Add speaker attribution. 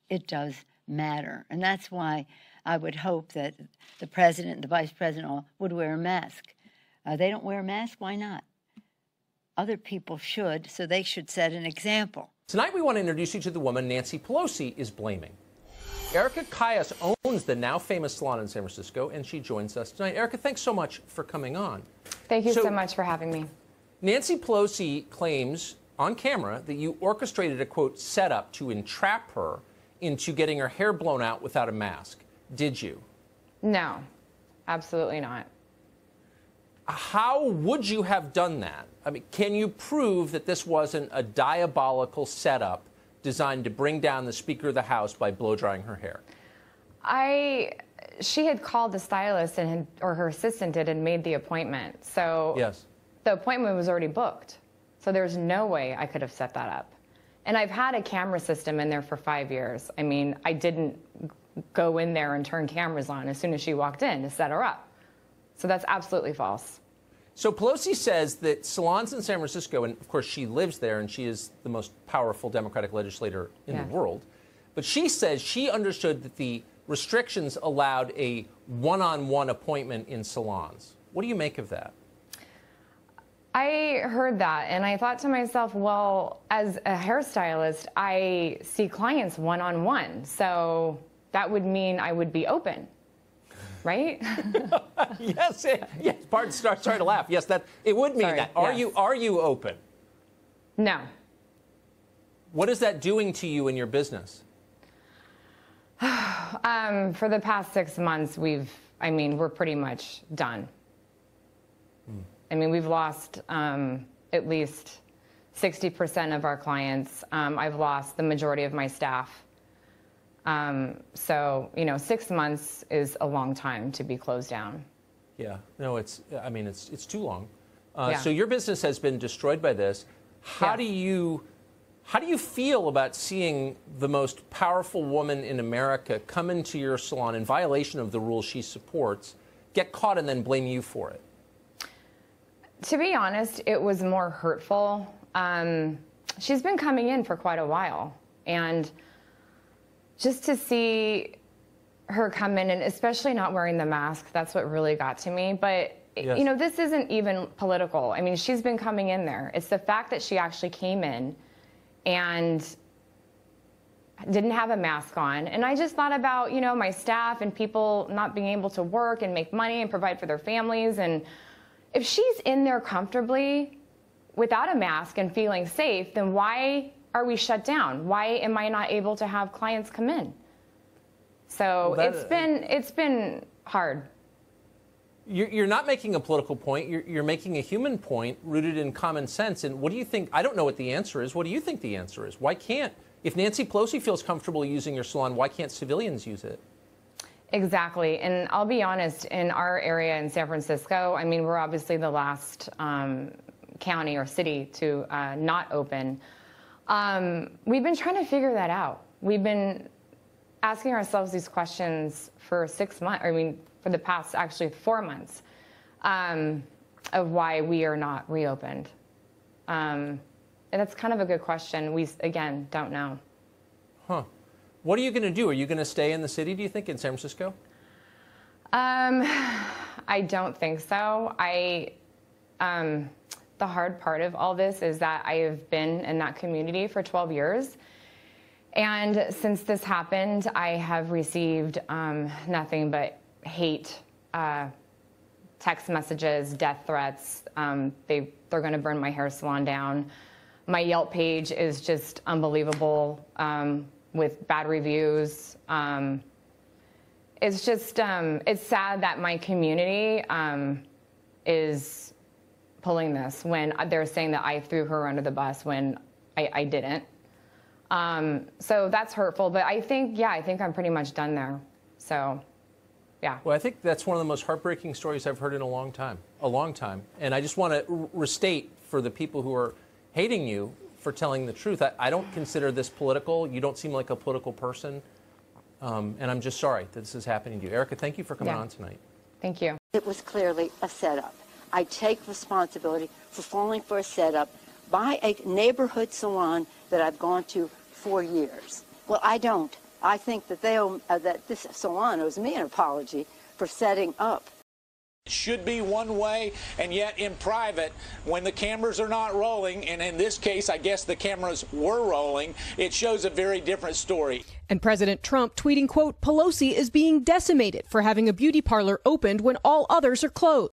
Speaker 1: it does matter. And that's why I would hope that the president and the vice president all would wear a mask. They don't wear a mask, why not? Other people should, so they should set an example.
Speaker 2: Tonight we want to introduce you to the woman Nancy Pelosi is blaming. Erica Kayas owns the now famous salon in San Francisco, and she joins us tonight. Erica, thanks so much for coming on.
Speaker 3: Thank you so much for having me.
Speaker 2: Nancy Pelosi claims on camera that you orchestrated a, quote, setup to entrap her into getting her hair blown out without a mask. Did you?
Speaker 3: No, absolutely not.
Speaker 2: How would you have done that? I mean, can you prove that this wasn't a diabolical setup designed to bring down the Speaker of the House by blow-drying her hair?
Speaker 3: She had called the stylist or her assistant did and made the appointment. So
Speaker 2: yes,
Speaker 3: the appointment was already booked. So there's no way I could have set that up. And I've had a camera system in there for 5 years. I mean, I didn't go in there and turn cameras on as soon as she walked in to set her up. So that's absolutely false.
Speaker 2: So Pelosi says that salons in San Francisco, and of course she lives there and she is the most powerful Democratic legislator in the world, but she says she understood that the restrictions allowed a one-on-one appointment in salons. What do you make of that?
Speaker 3: I heard that and I thought to myself, well, as a hairstylist, I see clients one-on-one. So that would mean I would be open, right?
Speaker 2: Yes, yes. Pardon, sorry to laugh. Yes, it would mean that. Are you open?
Speaker 3: No.
Speaker 2: What is that doing to you in your business?
Speaker 3: For the past 6 months, we're pretty much done. I mean, we've lost at least 60% of our clients. I've lost the majority of my staff. So, 6 months is a long time to be closed down.
Speaker 2: Yeah, no, it's too long. So your business has been destroyed by this. How do you feel about seeing the most powerful woman in America come into your salon in violation of the rules she supports, get caught, and then blame you for it?
Speaker 3: To be honest, it was more hurtful. She's been coming in for quite a while, and just to see her come in, and especially not wearing the mask, that's what really got to me. But, this isn't even political. I mean, she's been coming in there. It's the fact that she actually came in and didn't have a mask on. And I just thought about, my staff and people not being able to work and make money and provide for their families. And if she's in there comfortably without a mask and feeling safe, then why are we shut down? Why am I not able to have clients come in? So it's been hard.
Speaker 2: You're not making a political point. You're making a human point rooted in common sense. And what do you think? I don't know what the answer is. What do you think the answer is? Why can't, if Nancy Pelosi feels comfortable using your salon, why can't civilians use it?
Speaker 3: Exactly. And I'll be honest, in our area in San Francisco, I mean, we're obviously the last county or city to not open. We've been trying to figure that out. We've been asking ourselves these questions for 6 months, for the past actually 4 months, of why we are not reopened. And that's kind of a good question. We, again, don't know.
Speaker 2: Huh. What are you going to do? Are you going to stay in the city, do you think, in San Francisco?
Speaker 3: I don't think so. The hard part of all this is that I have been in that community for 12 years. And since this happened, I have received nothing but hate, text messages, death threats. They're going to burn my hair salon down. My Yelp page is just unbelievable with bad reviews. It's just, it's sad that my community is pulling this when they're saying that I threw her under the bus when I didn't. So that's hurtful, but I think I'm pretty much done there. So, yeah.
Speaker 2: Well, I think that's one of the most heartbreaking stories I've heard in a long time. And I just want to restate for the people who are hating you for telling the truth. I don't consider this political. You don't seem like a political person. And I'm just sorry that this is happening to you. Erica, thank you for coming on tonight.
Speaker 3: Thank you.
Speaker 1: It was clearly a setup. I take responsibility for falling for a setup by a neighborhood salon that I've gone to for years. Well, I don't.
Speaker 4: I think that that this salon owes me an apology for setting up.
Speaker 5: It should be one way, and yet in private, when the cameras are not rolling, and in this case, I guess the cameras were rolling, it shows a very different story.
Speaker 6: And President Trump tweeting, quote, Pelosi is being decimated for having a beauty parlor opened when all others are closed.